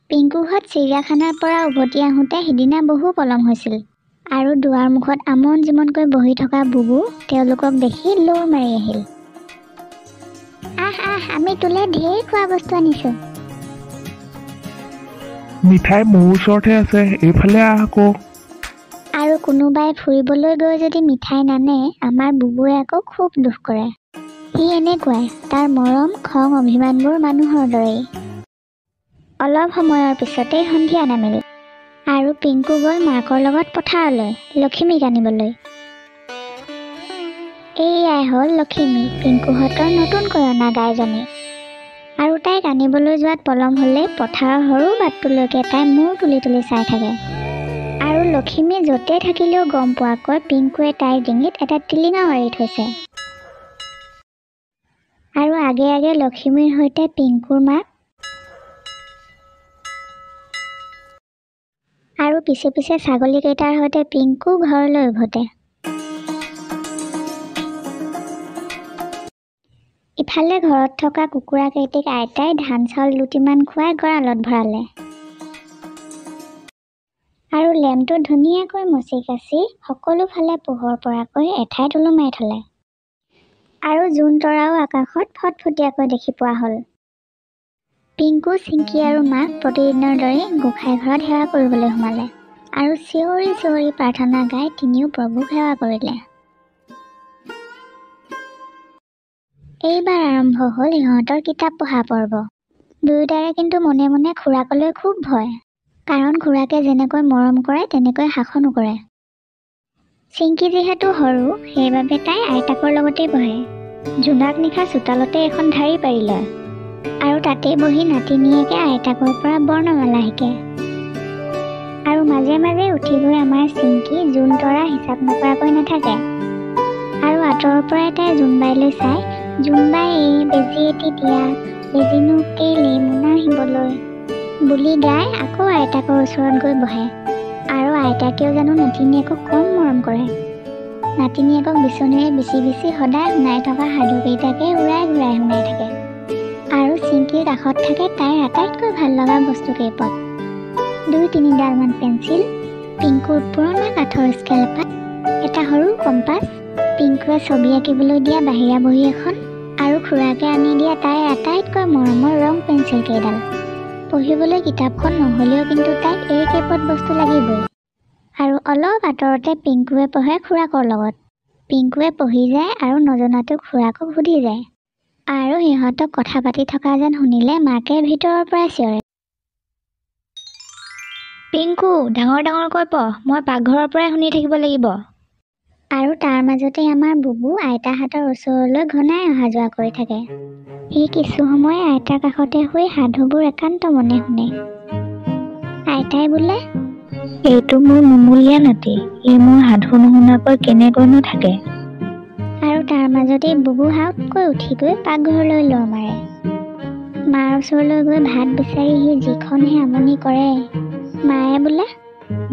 পিংকুহঁত চিৰিয়াখানাৰ পৰা উভতি আহোঁতে সিদিনা বহু পলম হৈছিল আৰু দুৱাৰ মুখত আমন জিমনকৈ বহি থকা বুবু তেওঁলোকক দেখি লৰ মাৰি আহিল। আমি তোলে ঢেৰ খোৱা বস্তু আনিছোঁ। মিঠাই মোৰ ওচৰতহে আছে, এইফালে আহ আকৌ। আৰু কোনোবাই ফুৰিবলৈ গৈ যদি মিঠাই নানে আমাৰ বুবুৱে আকৌ খুব দুখ কৰে। সি এনেকুৱাই, তাৰ মৰম খং অভিমানবোৰ মানুহৰ দৰেই। অলপ সময়ৰ পিছতেই সন্ধিয়া নামিল আৰু পিংকু গ'ল মাকৰ লগত পথাৰলৈ লখিমীক আনিবলৈ। এইয়াই হ'ল লখিমী, পিংকুহঁতৰ নতুনকৈ অনা গাইজনী। আৰু তাইক আনিবলৈ যোৱাত পলম হ'লে পথাৰৰ সৰু বাটটোলৈকে তাই মূৰ তুলি তুলি চাই থাকে। আৰু লখিমী য'তে থাকিলেও গম পোৱাকৈ পিংকুৱে তাইৰ ডিঙিত এটা টিলিঙা মাৰি থৈছে। আৰু আগে আগে লখিমীৰ সৈতে পিংকুৰ মাক আৰু পিছে পিছে ছাগলীকেইটাৰ সৈতে পিংকু ঘৰলৈ উভতে। ইফালে ঘৰত থকা কুকুৰাকেইটিক আইতাই ধান চাউল দুটিমান খুৱাই গঁৰালত ভৰালে। আৰু লেম্পটো ধুনীয়াকৈ মচি কাচি সকলো ফালে পোহৰ পৰাকৈ এঠাইত ওলোমাই থলে। আৰু জোন তৰাও আকাশত ফটফটীয়াকৈ দেখি পোৱা হ'ল। পিংকু, চিংকি আৰু মাক প্ৰতিদিনৰ দৰে গোসাঁই ঘৰত সেৱা কৰিবলৈ সোমালে আৰু চিঞৰি চিঞৰি প্ৰাৰ্থনা গাই তিনিও প্ৰভুক সেৱা কৰিলে। এইবাৰ আৰম্ভ হ'ল সিহঁতৰ কিতাপ পঢ়া পৰ্ব। দুয়োটাৰে কিন্তু মনে মনে খুৰাকলৈ খুব ভয়, কাৰণ খুৰাকে যেনেকৈ মৰম কৰে তেনেকৈ শাসনো কৰে। চিংকি যিহেতু সৰু, সেইবাবে তাই আইতাকৰ লগতেই বহে। জোনাক নিশা চোতালতে এখন ঢাৰি পাৰি লয় আৰু তাতেই বহি নাতিনীয়েকে আইতাকৰ পৰা বৰ্ণমালা শিকে। আৰু মাজে মাজে উঠি গৈ আমাৰ চিংকি জোন তৰা হিচাপ নকৰাকৈ নাথাকে আৰু আঁতৰৰ পৰাই তাই জোনবাইলৈ চাই, জোনবাই বেজী এটি দিয়া, বেজীনো কেইলে মোনা আহিবলৈ বুলি গাই আকৌ আইতাকৰ ওচৰত গৈ বহে। আৰু আইতাকেও জানো নাতিনীয়েকক কম মৰম কৰে। নাতিনীয়েকক বিচনীৰে বিচি বিচি সদায় শুনাই থকা সাধুকেইটাকে উৰাই ঘূৰাই শুনাই থাকে। আৰু চিংকিৰ কাষত থাকে তাইৰ আটাইতকৈ ভাল লগা বস্তু কেইপদ: 2-3ডালমান পেঞ্চিল, পিংকুৰ পুৰণা কাঠৰ স্কেল এপাত, এটা সৰু কম্পাছ, পিংকুৱে ছবি আঁকিবলৈ দিয়া বাহিৰা বহী এখন আৰু খুৰাকে আনি দিয়া তাইৰ আটাইতকৈ মৰমৰ ৰং পেঞ্চিল কেইডাল। পঢ়িবলৈ কিতাপখন নহ'লেও কিন্তু তাইক এই কেইপদ বস্তু লাগিবই। আৰু অলপ আঁতৰতে পিংকুৱে পঢ়ে খুৰাকৰ লগত। পিংকুৱে পঢ়ি যায় আৰু নজনাটো খুৰাকক সুধি যায়। আৰু সিহঁতক কথা পাতি থকা যেন শুনিলে মাকে ভিতৰৰ পৰাই চিঞৰে, পিংকু, ডাঙৰ ডাঙৰকৈ পঢ়, মই পাকঘৰৰ পৰাই শুনি থাকিব লাগিব। আৰু তাৰ মাজতে আমাৰ বুবু আইতাহঁতৰ ওচৰলৈ ঘনাই অহা যোৱা কৰি থাকে। সি কিছু সময় আইতাৰ কাষতে শুই সাধুবোৰ একান্ত মনে শুনে। আইতাই বোলে, এইটো মোৰ মুমূলীয়া নাতি, ই মোৰ সাধু নুশুনাকৈ কেনেকৈনো থাকে। আৰু তাৰ মাজতেই বুবু হাউতকৈ উঠি গৈ পাকঘৰলৈ লৰ মাৰে। মাৰ ওচৰলৈ গৈ ভাত বিচাৰি সি যিখনহে আমনি কৰে। মায়ে বোলে,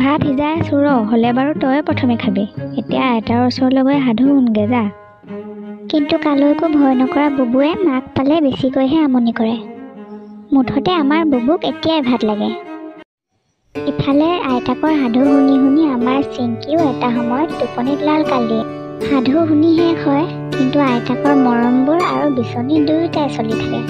ভাত সিজাই আছোঁ ৰ, হ'লে বাৰু তই প্ৰথমে খাবি, এতিয়া আইতাৰ ওচৰলৈ গৈ সাধু শুনগে যা। কিন্তু কালৈকো ভয় নকৰা বুবুৱে মাক পালে বেছিকৈহে আমনি কৰে। মুঠতে আমাৰ বুবুক এতিয়াই ভাত লাগে। ইফালে আইতাকৰ সাধু শুনি শুনি আমাৰ চিংকিও এটা সময়ত টোপনিত লাল কাল দিয়ে। সাধু শুনি শেষ হয়, কিন্তু আইতাকৰ মৰমবোৰ আৰু বিচনী দুয়োটাই চলি থাকে।